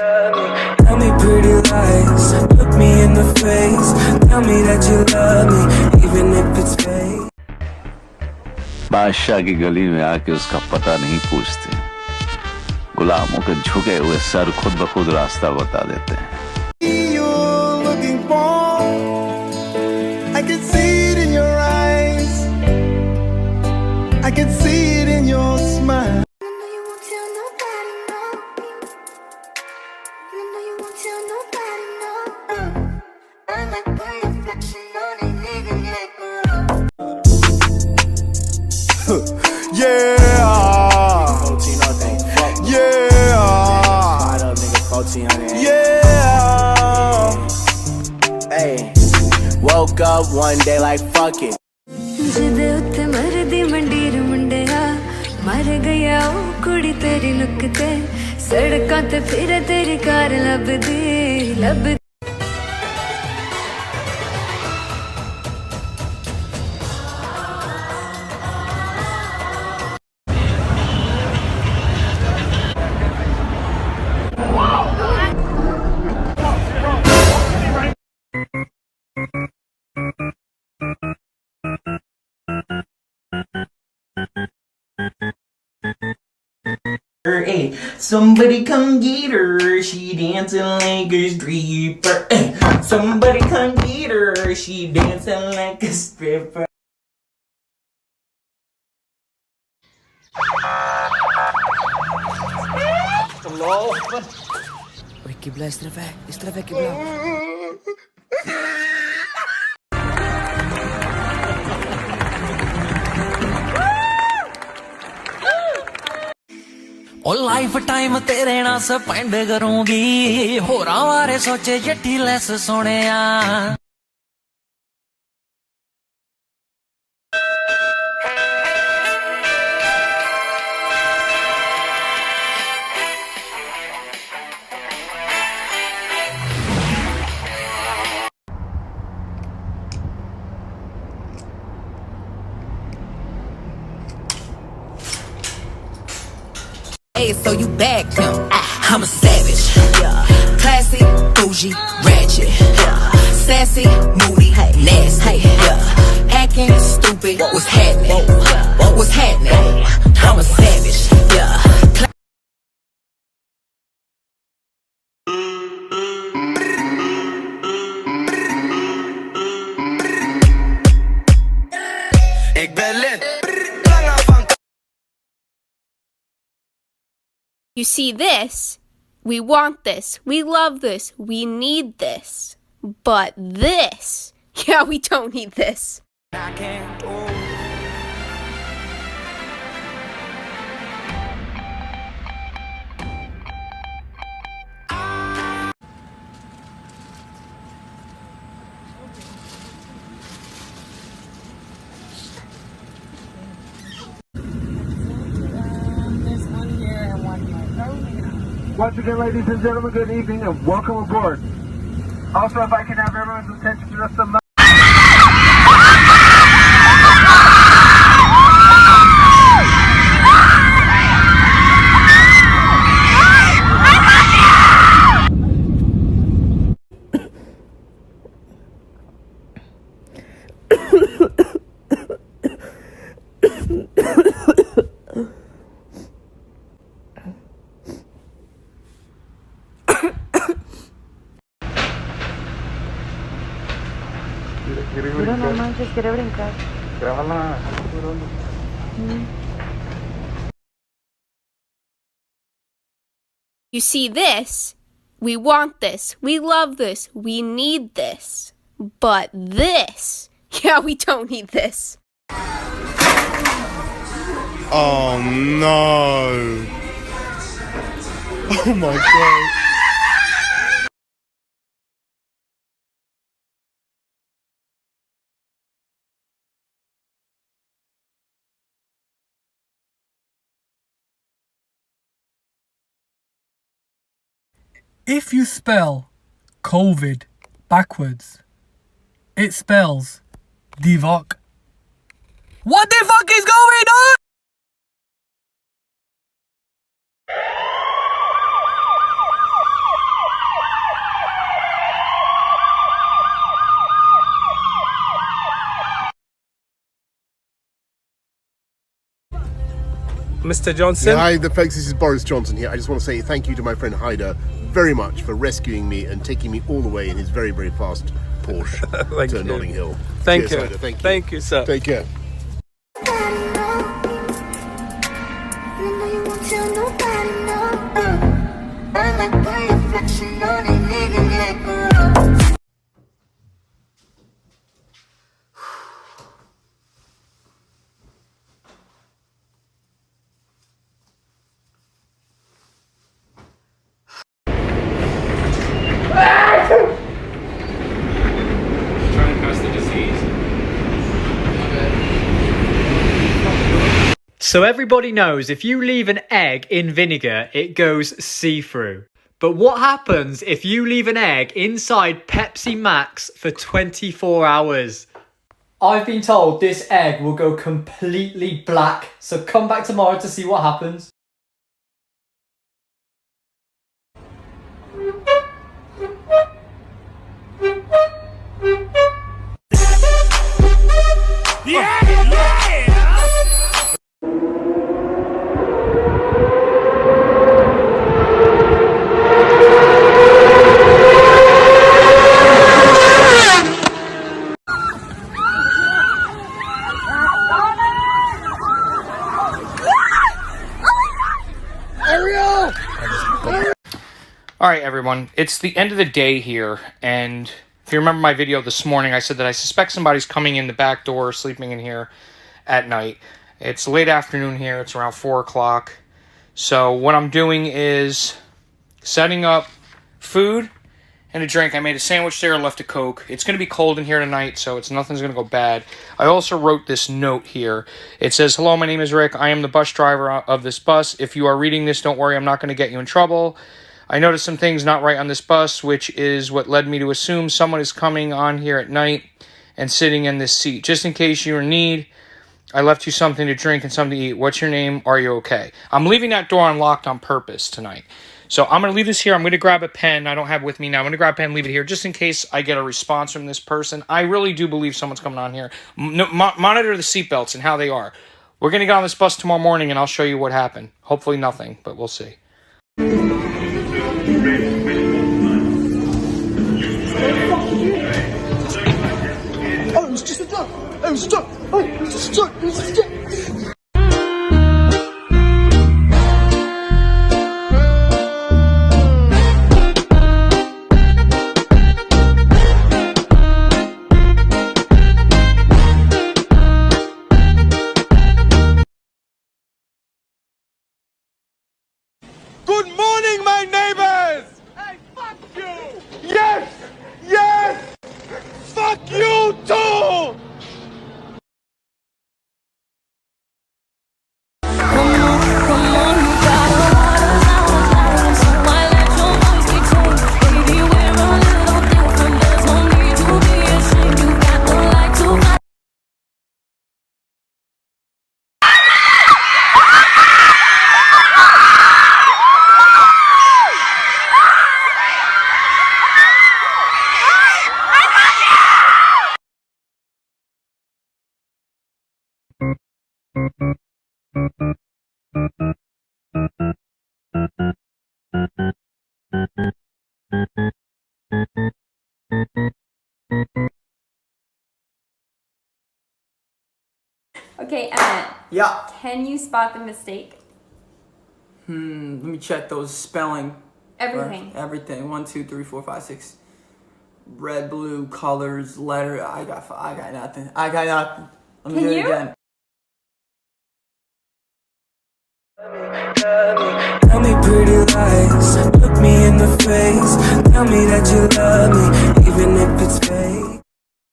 love me. Tell me pretty lies, look me in the face. Tell me that you love me, even if it's fake. बादशाह की गली में आके उसका पता नहीं पूछते, गुलामों के झुके हुए सर खुद ब खुद रास्ता बता देते हैं। I can see it in your eyes, I can see it in your smile. Yeah, yeah. Hey, woke up one day like fuck it. जिदे उत्ते मरदी मंडीर मुंडिया मर गया ओ कुड़ी तेरी नुकते सड़कां ते फिरे तेरी कार लभदी लभदी। Hey, somebody come get her, she dancing like a stripper. Hey, somebody come get her, she dancing like a stripper. Allah. Oi, Kibla, iss taraf hai Kibla. O life time तेरे नाल spend करूंगी, होरां बारे सोचे Jatti lace Sonia. Hey, so you back him. I'm a savage. Classy, bougie, ratchet. Sassy, moody, nasty. Acting stupid. What's happening? What's happening? I'm a savage. You see this? We want this. We love this. We need this. But this, yeah, we don't need this. Once again, ladies and gentlemen, good evening and welcome aboard. Also, if I can have everyone's attention for just a moment. Pero no manches, quiere brincar. Grábala. You see this? We want this. We love this. We need this. But this, yeah, we don't need this. Oh no. Oh my god. If you spell COVID backwards, it spells Divok. What the fuck is going on? Mr. Johnson. Yeah, hi, folks. This is Boris Johnson here. I just want to say thank you to my friend Haider very much for rescuing me and taking me all the way in his very, very fast Porsche to Notting Hill. Thank you. Cheers, Haider. Thank you. Thank you, sir. Take care. So everybody knows if you leave an egg in vinegar, it goes see-through. But what happens if you leave an egg inside Pepsi Max for 24 hours? I've been told this egg will go completely black, so come back tomorrow to see what happens. Alright everyone, it's the end of the day here, and if you remember my video this morning, I said that I suspect somebody's coming in the back door, sleeping in here at night. It's late afternoon here, it's around 4 o'clock. So what I'm doing is setting up food and a drink. I made a sandwich there, left a Coke. It's going to be cold in here tonight, so nothing's going to go bad. I also wrote this note here. It says, "Hello, my name is Rick. I am the bus driver of this bus. If you are reading this, don't worry, I'm not going to get you in trouble. I noticed some things not right on this bus, which is what led me to assume someone is coming on here at night and sitting in this seat. Just in case you're in need, I left you something to drink and something to eat. What's your name? Are you okay?" I'm leaving that door unlocked on purpose tonight. So I'm going to leave this here. I'm going to grab a pen. I don't have it with me now. I'm going to grab a pen and leave it here just in case I get a response from this person. I really do believe someone's coming on here. Monitor the seatbelts and how they are. We're going to get on this bus tomorrow morning and I'll show you what happened. Hopefully nothing, but we'll see. Oh, it was just a joke. It was a joke. Oh, it was just a joke. It was just a joke. Good morning, my neighbors! Hey, fuck you! Yes! Yes! Fuck you too! Okay, Emmett. Yeah. Can you spot the mistake? Let me check those spelling. Everything. Everything. 1, 2, 3, 4, 5, 6. Red, blue, colors, letter. I got nothing. I got nothing. Let me do it again. Tell me pretty lies, look me in the face. Tell me that you love me, even if it's fake.